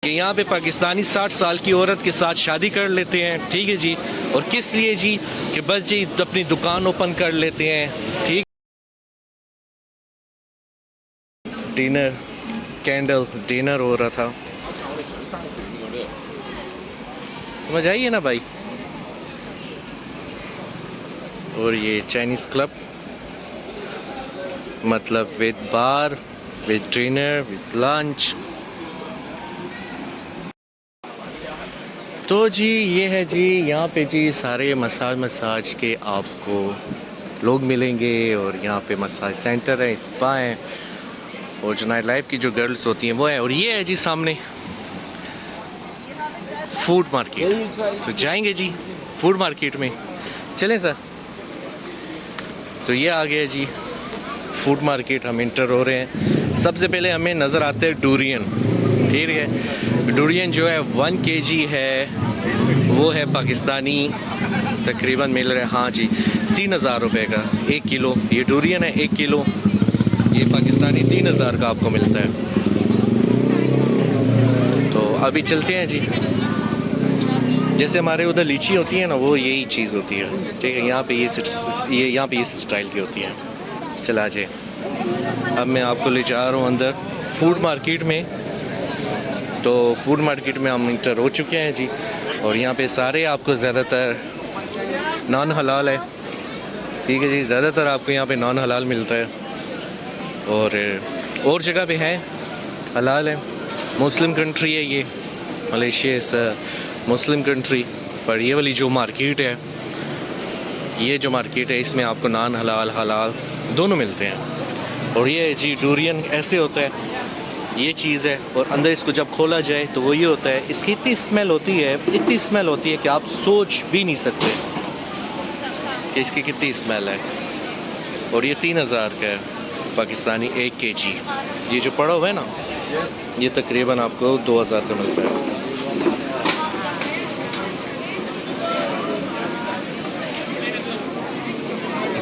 कि यहाँ पे पाकिस्तानी 60 साल की औरत के साथ शादी कर लेते हैं, ठीक है जी। और किस लिए जी? कि बस जी अपनी दुकान ओपन कर लेते हैं, ठीक। डिनर, कैंडल डिनर हो रहा था, समझ आइए ना भाई। और ये चाइनीज़ क्लब, मतलब with bar, with dinner, with lunch. तो जी ये है जी, यहाँ पे जी सारे मसाज के आपको लोग मिलेंगे। और यहाँ पे मसाज सेंटर है, स्पा है, और जो नाइट लाइफ की जो गर्ल्स होती हैं वो है। और ये है जी सामने फूड मार्केट। तो जाएंगे जी फूड मार्केट में, चलें सर। तो ये आ गया जी फूड मार्केट, हम इंटर हो रहे हैं। सबसे पहले हमें नज़र आते हैं डूरियन, ठीक है। डूरियन जो है 1 kg है, वो है पाकिस्तानी तकरीबन मिल रहा है, हाँ जी 3000 रुपये का 1 किलो। ये डूरियन है 1 किलो, ये पाकिस्तानी 3000 का आपको मिलता है। तो अभी चलते हैं जी। जैसे हमारे उधर लीची होती है ना, वो यही चीज़ होती है, ठीक है। यहाँ पे यहाँ पे ये स्टाइल की होती है। चला जाए, अब मैं आपको ले जा रहा हूँ अंदर फूड मार्केट में। तो फूड मार्केट में हम इंटर हो चुके हैं जी। और यहाँ पे सारे आपको ज़्यादातर नॉन हलाल है, ठीक है जी। ज़्यादातर आपको यहाँ पे नॉन हलाल मिलता है, और जगह पे है हलाल है। मुस्लिम कंट्री है ये, मलेशिया इस मुस्लिम कंट्री। पर ये वाली जो मार्केट है, ये जो मार्केट है, इसमें आपको नॉन हलाल हलाल दोनों मिलते हैं। और ये जी डूरियन ऐसे होता है, ये चीज़ है। और अंदर इसको जब खोला जाए तो वो ये होता है, इसकी इतनी स्मेल होती है, इतनी स्मेल होती है कि आप सोच भी नहीं सकते कि इसकी कितनी स्मेल है। और ये 3000 का है पाकिस्तानी 1 kg। ये जो पड़ा हुआ है ना, ये तकरीबन आपको 2000 का मिलता है।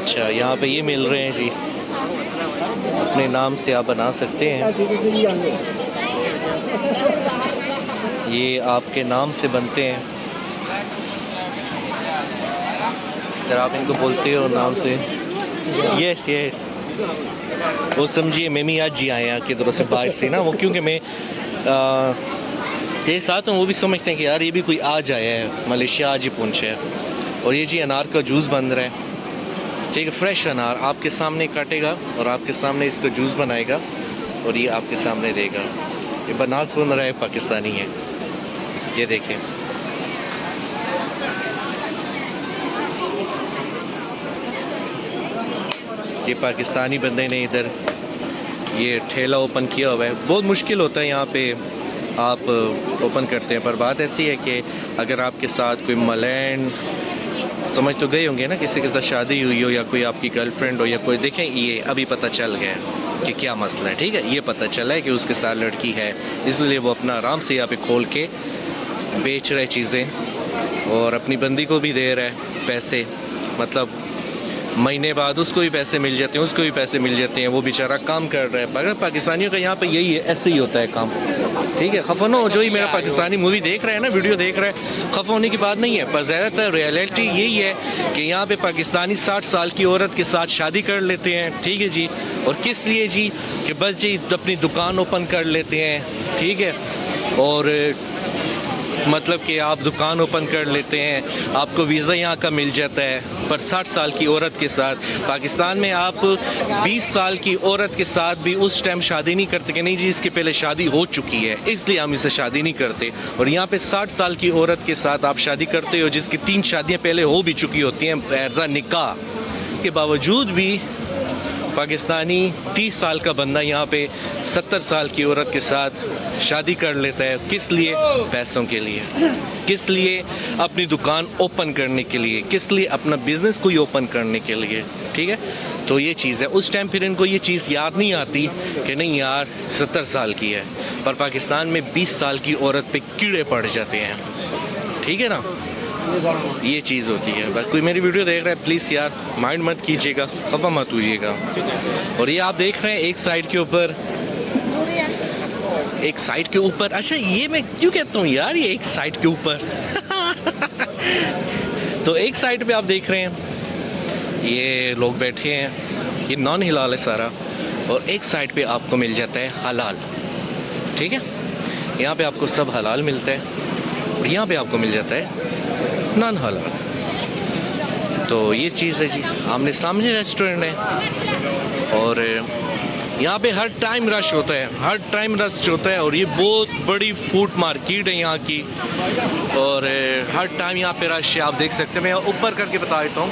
अच्छा, यहाँ पे ये मिल रहे हैं जी, अपने नाम से आप बना सकते हैं, ये आपके नाम से बनते हैं। अगर आप इनको बोलते हो नाम से, यस यस, वो समझिए मेमी आज जी आए हैं किधरों से बाहर से ना, वो क्योंकि मैं तेरे साथ हूँ, वो भी समझते हैं कि यार ये भी कोई आज आया है, मलेशिया आज ही पहुँचे है। और ये जी अनार का जूस बन रहा है, ठीक है। फ्रेश अनार आपके सामने काटेगा और आपके सामने इसका जूस बनाएगा और ये आपके सामने देगा। ये बना कौन रहा है? पाकिस्तानी है, ये देखें। ये पाकिस्तानी बंदे ने इधर ये ठेला ओपन किया हुआ है। बहुत मुश्किल होता है यहाँ पे आप ओपन करते हैं, पर बात ऐसी है कि अगर आपके साथ कोई मलैंड, समझ तो गए होंगे ना, किसी के साथ शादी हुई हो या कोई आपकी गर्लफ्रेंड हो या कोई, देखें ये अभी पता चल गया कि क्या मसला है, ठीक है। ये पता चला है कि उसके साथ लड़की है, इसलिए वो अपना आराम से यहाँ पे खोल के बेच रहे चीज़ें और अपनी बंदी को भी दे रहा है पैसे। मतलब महीने बाद उसको भी पैसे मिल जाते हैं, उसको भी पैसे मिल जाते हैं, वो बेचारा काम कर रहा है। मगर पाकिस्तानियों का यहाँ पे यही है, ऐसे ही होता है काम, ठीक है। खफन हो जो ही मेरा पाकिस्तानी मूवी देख रहा है ना, वीडियो देख रहा है, खफा होने की बात नहीं है। पर ज़्यादातर रियलिटी यही है कि यहाँ पे पाकिस्तानी 60 साल की औरत के साथ शादी कर लेते हैं, ठीक है जी। और किस लिए जी? कि बस जी अपनी दुकान ओपन कर लेते हैं, ठीक है। और मतलब कि आप दुकान ओपन कर लेते हैं, आपको वीज़ा यहाँ का मिल जाता है। पर 60 साल की औरत के साथ पाकिस्तान में आप 20 साल की औरत के साथ भी उस टाइम शादी नहीं करते कि नहीं जी इसके पहले शादी हो चुकी है इसलिए हम इसे शादी नहीं करते। और यहाँ पे 60 साल की औरत के साथ आप शादी करते हो जिसकी 3 शादियाँ पहले हो भी चुकी होती हैं एज अ निकाह, के बावजूद भी पाकिस्तानी 30 साल का बंदा यहाँ पे 70 साल की औरत के साथ शादी कर लेता है। किस लिए? पैसों के लिए। किस लिए? अपनी दुकान ओपन करने के लिए। किस लिए? अपना बिजनेस कोई ओपन करने के लिए, ठीक है। तो ये चीज़ है, उस टाइम फिर इनको ये चीज़ याद नहीं आती कि नहीं यार 70 साल की है, पर पाकिस्तान में 20 साल की औरत पे कीड़े पड़ जाते हैं, ठीक है ना। ये चीज़ होती है। बस कोई मेरी वीडियो देख रहा है प्लीज़ यार माइंड मत कीजिएगा, खफा मत होइएगा। और ये आप देख रहे हैं एक साइड के ऊपर एक साइड के ऊपर। अच्छा ये मैं क्यों कहता हूँ यार, ये एक साइड के ऊपर तो एक साइड पे आप देख रहे हैं ये लोग बैठे हैं, ये नॉन हिलाल है सारा, और एक साइड पे आपको मिल जाता है हलाल। ठीक है, यहाँ पे आपको सब हलाल मिलता है और यहाँ पे आपको मिल जाता है नॉन हलाल। तो ये चीज़ है जी, आमने सामने रेस्टोरेंट है और यहाँ पे हर टाइम रश होता है, हर टाइम रश होता है। और ये बहुत बड़ी फूड मार्केट है यहाँ की, और हर टाइम यहाँ पे रश है, आप देख सकते हैं। मैं ऊपर करके बता देता हूँ,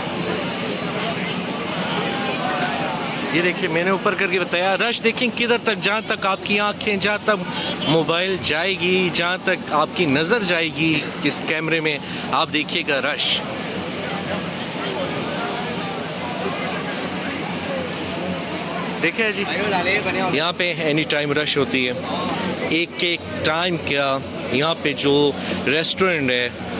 ये देखिए मैंने ऊपर करके बताया। रश देखें किधर तक, जहाँ तक आपकी आंखें, जहाँ तक मोबाइल जाएगी, जहाँ तक आपकी नज़र जाएगी इस कैमरे में, आप देखिएगा रश। देखिए जी, यहाँ पे एनी टाइम रश होती है। एक एक टाइम क्या, यहाँ पे जो रेस्टोरेंट है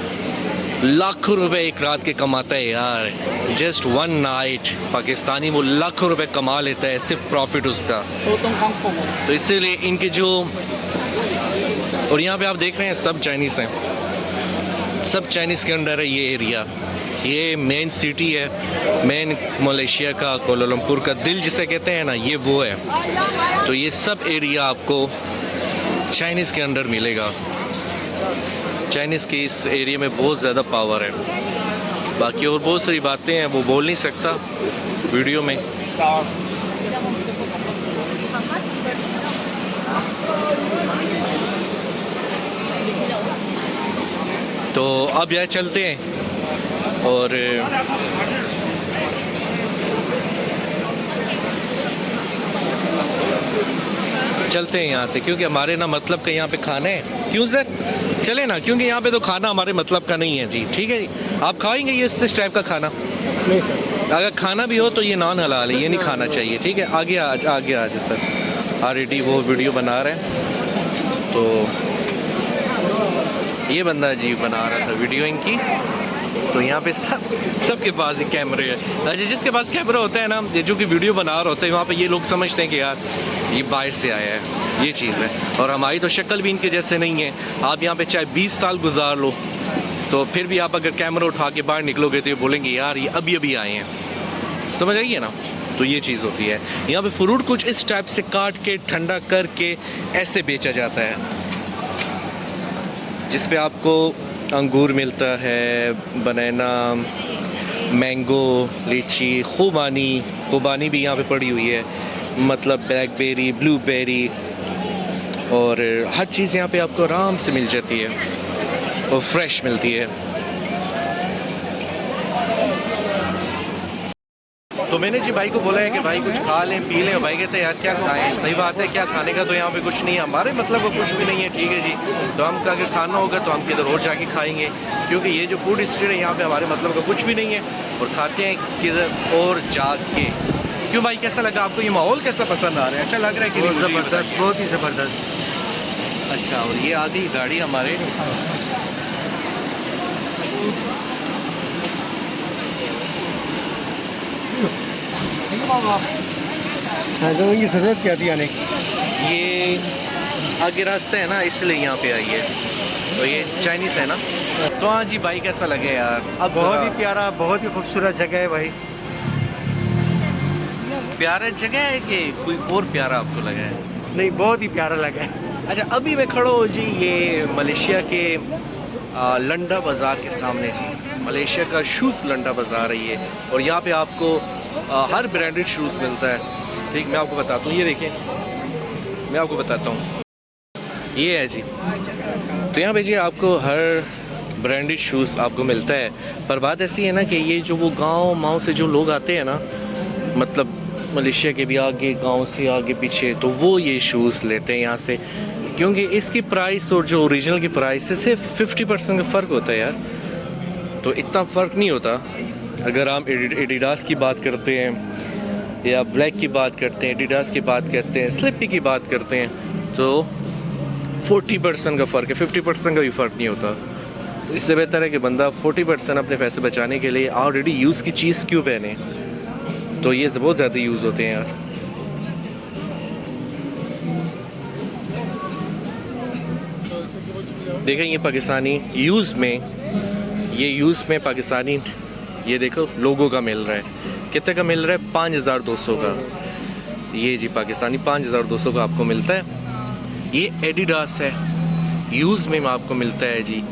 लाखों रुपए एक रात के कमाता है यार, जस्ट वन नाइट। पाकिस्तानी वो लाखों रुपए कमा लेता है सिर्फ प्रॉफिट उसका। तो इसीलिए इनके जो, और यहाँ पे आप देख रहे हैं सब चाइनीज़ हैं, सब चाइनीज़ के अंडर है ये एरिया। ये मेन सिटी है, मेन मलेशिया का कोलालमपुर का दिल जिसे कहते हैं ना, ये वो है। तो ये सब एरिया आपको चाइनीज़ के अंडर मिलेगा। चाइनीज़ के इस एरिया में बहुत ज़्यादा पावर है। बाकी और बहुत सारी बातें हैं वो बोल नहीं सकता वीडियो में। तो अब यहाँ चलते हैं और चलते हैं यहाँ से, क्योंकि हमारे ना मतलब का यहाँ पे खाना है। क्यों सर, चले ना, क्योंकि यहाँ पे तो खाना हमारे मतलब का नहीं है जी। ठीक है जी, आप खाएंगे ये इस टाइप का खाना? नहीं सर, अगर खाना भी हो तो ये नॉन हलाल है, ये नहीं खाना चाहिए। ठीक है, आगे आ जाए सर। ऑलरेडी वो वीडियो बना रहे हैं, तो ये बंदा जी बना रहा था वीडियो इनकी। तो यहाँ पे सबके पास ही कैमरे है। अच्छा, जिसके पास कैमरा होता है ना, जो कि वीडियो बना रहा होता है, वहाँ पे ये लोग समझते हैं कि यार ये बाहर से आया है, ये चीज़ है। और हमारी तो शक्ल भी इनके जैसे नहीं है। आप यहाँ पे चाहे 20 साल गुजार लो, तो फिर भी आप अगर कैमरा उठा के बाहर निकलोगे तो ये बोलेंगे यार ये अभी अभी आए हैं। समझ आइए ना, तो ये चीज़ होती है। यहाँ पे फ्रूट कुछ इस टाइप से काट के ठंडा करके ऐसे बेचा जाता है, जिस पे आपको अंगूर मिलता है, बनाना, मैंगो, लीची, खुबानी भी यहाँ पे पड़ी हुई है, मतलब ब्लैकबेरी, ब्लूबेरी, और हर चीज़ यहाँ पे आपको आराम से मिल जाती है और फ्रेश मिलती है। तो मैंने जी भाई को बोला है कि भाई कुछ खा लें पी लें। भाई कहते हैं यार क्या खाएं, सही बात है, क्या खाने का तो यहाँ पे कुछ नहीं है, हमारे मतलब का कुछ भी नहीं है। ठीक है जी, तो हम अगर खाना होगा तो हम किधर और जाके खाएंगे, क्योंकि ये जो फूड स्ट्रीट है यहाँ पे हमारे मतलब का कुछ भी नहीं है, और खाते हैं किधर और जाके। क्यों भाई, कैसा लगा आपको, ये माहौल कैसा पसंद आ रहा है? अच्छा लग रहा है कि ज़बरदस्त, बहुत ही ज़बरदस्त। अच्छा, और ये आ गई गाड़ी हमारे। की ज़रूरत क्या थी आने की? ये आगे रास्ता है ना, इसलिए यहाँ पे आई है। तो ये चाइनीज़ है ना। तो हाँ जी भाई, कैसा लगे यार? अब बहुत ही प्यारा, बहुत ही खूबसूरत जगह है भाई। प्यारा जगह है कि कोई और प्यारा आपको लगा है? नहीं, बहुत ही प्यारा लगा है। अच्छा, अभी मैं खड़ा हूँ जी ये मलेशिया के लंडा बाज़ार के सामने जी। मलेशिया का शूज़ लंडा बाज़ार है ये, और यहाँ पे आपको हर ब्रांडेड शूज़ मिलता है। ठीक, मैं आपको बताता हूँ, ये देखें, मैं आपको बताता हूँ, ये है जी। तो यहाँ पे जी आपको हर ब्रांडेड शूज़ आपको मिलता है। पर बात ऐसी है ना कि ये जो वो गाँव से जो लोग आते हैं ना, मतलब मलेशिया के भी आगे, गांव से आगे पीछे, तो वो ये शूज़ लेते हैं यहाँ से, क्योंकि इसकी प्राइस और जो ओरिजिनल की प्राइस है सिर्फ 50% का फ़र्क होता है यार। तो इतना फ़र्क नहीं होता। अगर आप एडिडास की बात करते हैं या ब्लैक की बात करते हैं, एडिडास की बात करते हैं, स्लिपी की बात करते हैं, तो 40% का फ़र्क है, 50% का भी फ़र्क नहीं होता। तो इससे बेहतर है कि बंदा 40% अपने पैसे बचाने के लिए ऑलरेडी यूज़ की चीज़ क्यों पहने। तो ये बहुत ज़्यादा यूज़ होते हैं यार। देखें ये पाकिस्तानी यूज़ में पाकिस्तानी, ये देखो लोगों का मिल रहा है। कितने का मिल रहा है? 5200 का। ये जी पाकिस्तानी 5200 का आपको मिलता है। ये एडिडास है, यूज़ में आपको मिलता है जी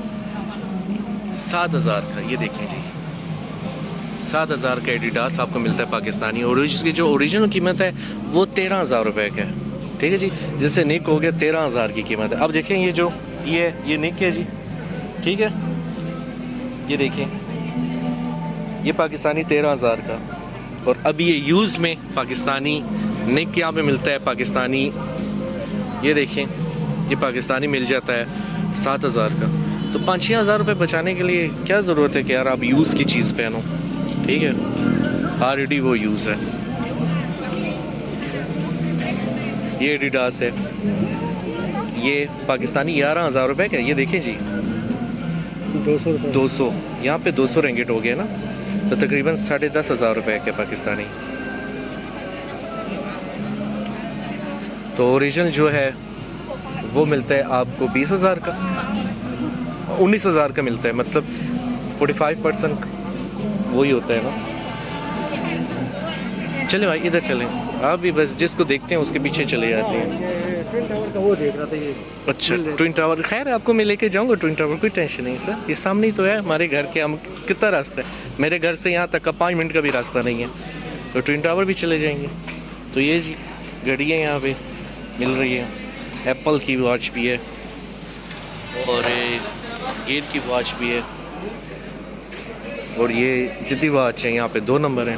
7000 का। ये देखें जी 7000 का एडिडास आपको मिलता है पाकिस्तानी, और इसकी जो ओरिजिनल कीमत है वो 13000 रुपये का है। ठीक है जी, जैसे निक हो गया 13000 की कीमत है। अब देखें ये जो ये निक है जी, ठीक है, ये देखें ये पाकिस्तानी 13000 का। और अब ये यूज़ में पाकिस्तानी निक यहाँ पे मिलता है पाकिस्तानी, ये देखें ये पाकिस्तानी मिल जाता है 7000 का। तो 5-6 हज़ार रुपये बचाने के लिए क्या ज़रूरत है कि यार आप यूज़ की चीज़ पहनो, ठीक है, ऑलरेडी वो यूज़ है। ये एडिडास है, ये पाकिस्तानी 11000 रुपये का। ये देखें जी 200 यहाँ पे 200 रिंगिट हो गया ना, तो तकरीबन 10,500 रुपये के पाकिस्तानी। तो ओरिजिनल जो है वो मिलता है आपको 20,000 का, 19,000 का मिलता है, मतलब 45% वही होता है ना। चले भाई इधर चलें, आप भी बस जिसको देखते हैं उसके पीछे चले जाते हैं। ट्विन टावर का वो देख रहा था ये। अच्छा ट्विन टावर, खैर आपको मैं लेके जाऊंगा ट्विन टावर, कोई टेंशन नहीं सर, ये सामने ही तो है हमारे घर के। हम कितना रास्ता है मेरे घर से यहाँ तक का, 5 मिनट का भी रास्ता नहीं है, तो ट्विन टावर भी चले जाएंगे। तो ये जी घड़ियाँ यहाँ पे मिल रही है, एप्पल की वॉच भी है और गेट की वॉच भी है, और ये जिद्दी वॉच है यहाँ पे 2 नंबर है।